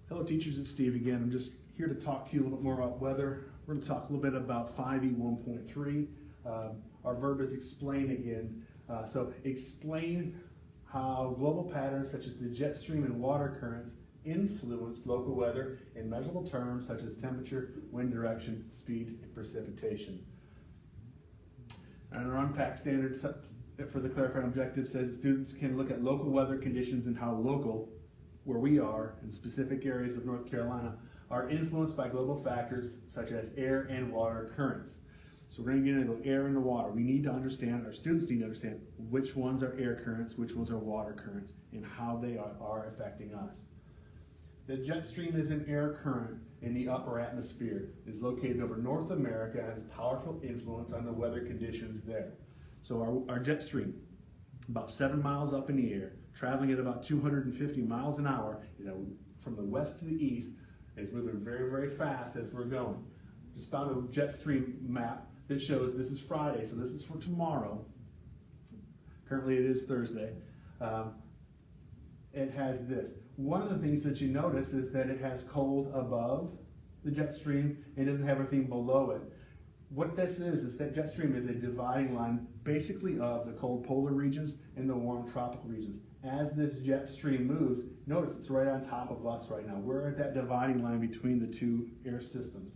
Hello teachers, it's Steve again. I'm just here to talk to you a little bit more about weather. We're going to talk a little bit about 5E 1.3. Our verb is explain again. So explain how global patterns such as the jet stream and water currents influence local weather in measurable terms such as temperature, wind direction, speed, and precipitation. And our unpack standard for the clarifying objective says students can look at local weather conditions and how local, where we are in specific areas of North Carolina, are influenced by global factors such as air and water currents. So we're going to get into the air and the water. We need to understand, our students need to understand which ones are air currents, which ones are water currents, and how they are affecting us. The jet stream is an air current in the upper atmosphere. It is located over North America and has a powerful influence on the weather conditions there. So our jet stream, about 7 miles up in the air, traveling at about 250 miles an hour, from the west to the east. It's moving very, very fast as we're going. Just found a jet stream map that shows this is Friday, so this is for tomorrow. Currently it is Thursday. It has this. One of the things that you notice is that it has cold above the jet stream and doesn't have everything below it. What this is that jet stream is a dividing line basically of the cold polar regions and the warm tropical regions. As this jet stream moves, notice it's right on top of us right now. We're at that dividing line between the two air systems.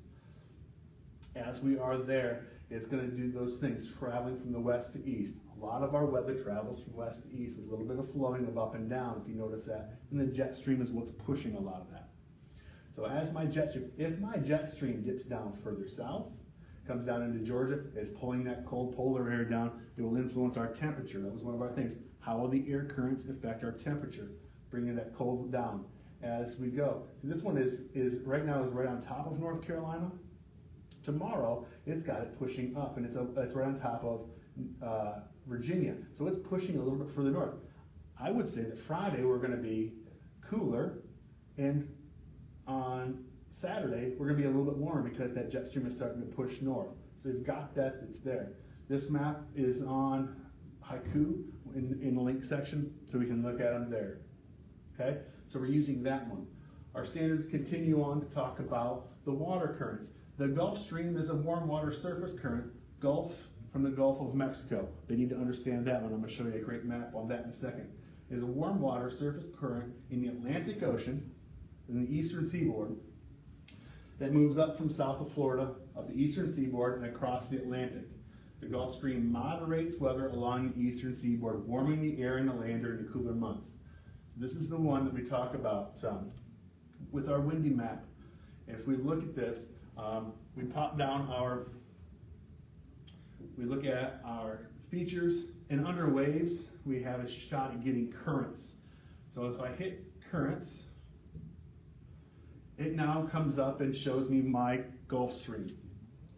As we are there, it's going to do those things, traveling from the west to east. A lot of our weather travels from west to east with a little bit of flowing of up and down, if you notice that. And the jet stream is what's pushing a lot of that. So as my jet stream, if my jet stream dips down further south, comes down into Georgia, it's pulling that cold polar air down, it will influence our temperature. That was one of our things. How will the air currents affect our temperature, bringing that cold down as we go? So this one is right now right on top of North Carolina. Tomorrow, it's got it pushing up, and it's right on top of Virginia. So it's pushing a little bit further north. I would say that Friday we're going to be cooler, and on Saturday we're going to be a little bit warmer because that jet stream is starting to push north. So you've got that that's there. This map is on Haiku in the link section, so we can look at them there. Okay, so we're using that one. Our standards continue on to talk about the water currents. The Gulf Stream is a warm water surface current, from the Gulf of Mexico. They need to understand that one. I'm going to show you a great map on that in a second. It is a warm water surface current in the Atlantic Ocean, in the eastern seaboard, that moves up from south of Florida, up the eastern seaboard, and across the Atlantic. The Gulf Stream moderates weather along the eastern seaboard, warming the air and the land during the cooler months. So this is the one that we talk about with our windy map. If we look at this, we pop down we look at our features, and under waves, we have a shot at getting currents. So if I hit currents, it now comes up and shows me my Gulf Stream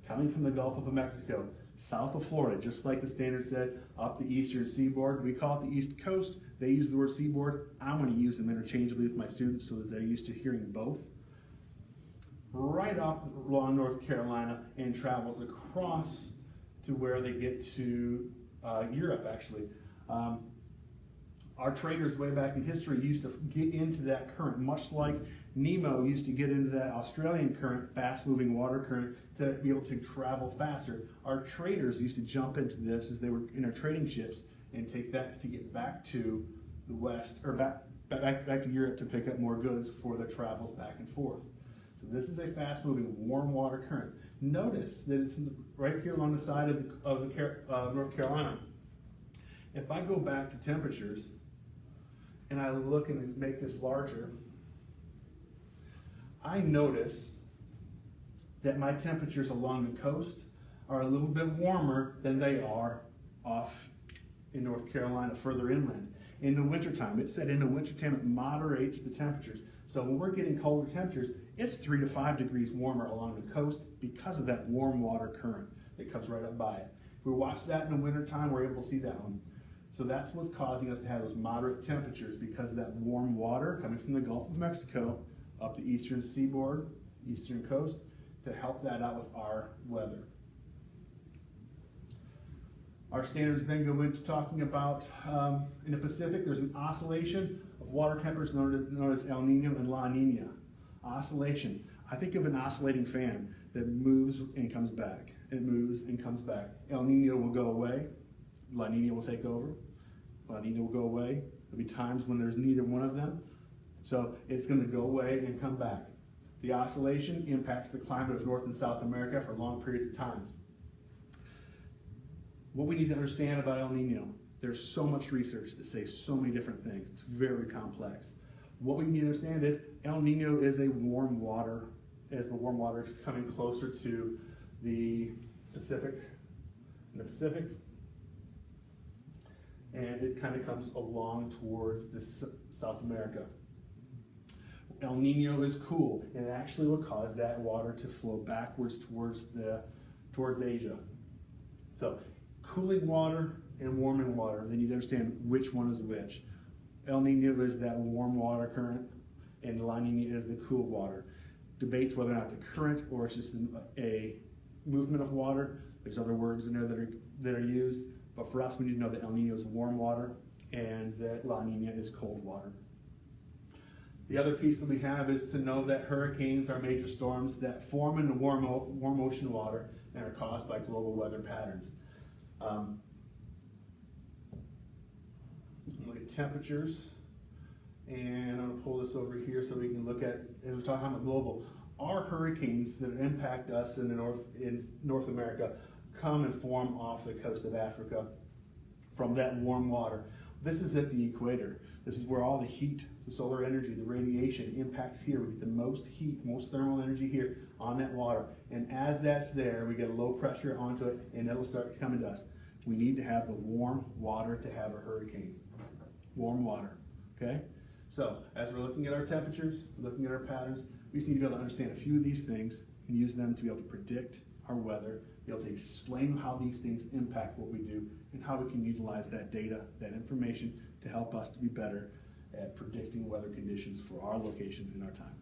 coming from the Gulf of Mexico, south of Florida, just like the standard said, up the eastern seaboard. We call it the East Coast. They use the word seaboard. I'm going to use them interchangeably with my students so that they're used to hearing both. Right up along North Carolina and travels across to where they get to Europe, actually. Our traders way back in history used to get into that current, much like Nemo used to get into that Australian current, fast-moving water current, to be able to travel faster. Our traders used to jump into this as they were in their trading ships and take that to get back to the west, or back to Europe to pick up more goods for their travels back and forth. So this is a fast-moving warm water current. Notice that it's right here along the side of North Carolina. If I go back to temperatures, and I look and make this larger, I notice that my temperatures along the coast are a little bit warmer than they are off in North Carolina, further inland. In the wintertime, it said in the wintertime it moderates the temperatures. So when we're getting colder temperatures, it's 3 to 5 degrees warmer along the coast because of that warm water current that comes right up by it. If we watch that in the wintertime, we're able to see that one. So that's what's causing us to have those moderate temperatures, because of that warm water coming from the Gulf of Mexico up the eastern seaboard, eastern coast, to help that out with our weather. Our standards then go into talking about, in the Pacific, there's an oscillation of water temperatures known as El Nino and La Nina. Oscillation. I think of an oscillating fan that moves and comes back. It moves and comes back. El Nino will go away. La Nina will take over. La Nina will go away. There'll be times when there's neither one of them. So it's going to go away and come back. The oscillation impacts the climate of North and South America for long periods of times. What we need to understand about El Nino, there's so much research that says so many different things. It's very complex. What we need to understand is El Nino is a warm water, as the warm water is coming closer to the Pacific, and it kind of comes along towards South America. El Nino is cool, and it actually will cause that water to flow backwards towards Asia. So cooling water and warming water, they need to understand which one is which. El Nino is that warm water current, and La Nina is the cool water. Debates whether or not it's a current or it's just a movement of water. There's other words in there that are used, but for us we need to know that El Nino is warm water and that La Nina is cold water. The other piece that we have is to know that hurricanes are major storms that form in the warm ocean water and are caused by global weather patterns. Look at temperatures, and I'm going to pull this over here so we can look at, as we're talking about global, our hurricanes that impact us in North America come and form off the coast of Africa from that warm water. This is at the equator. This is where all the heat, the solar energy, the radiation impacts here. We get the most heat, most thermal energy here on that water. And as that's there, we get a low pressure onto it, and it'll start coming to us. We need to have the warm water to have a hurricane. Warm water, okay? So as we're looking at our temperatures, looking at our patterns, we just need to be able to understand a few of these things and use them to be able to predict our weather, be able to explain how these things impact what we do, and how we can utilize that data, that information, to help us to be better at predicting weather conditions for our location and our time.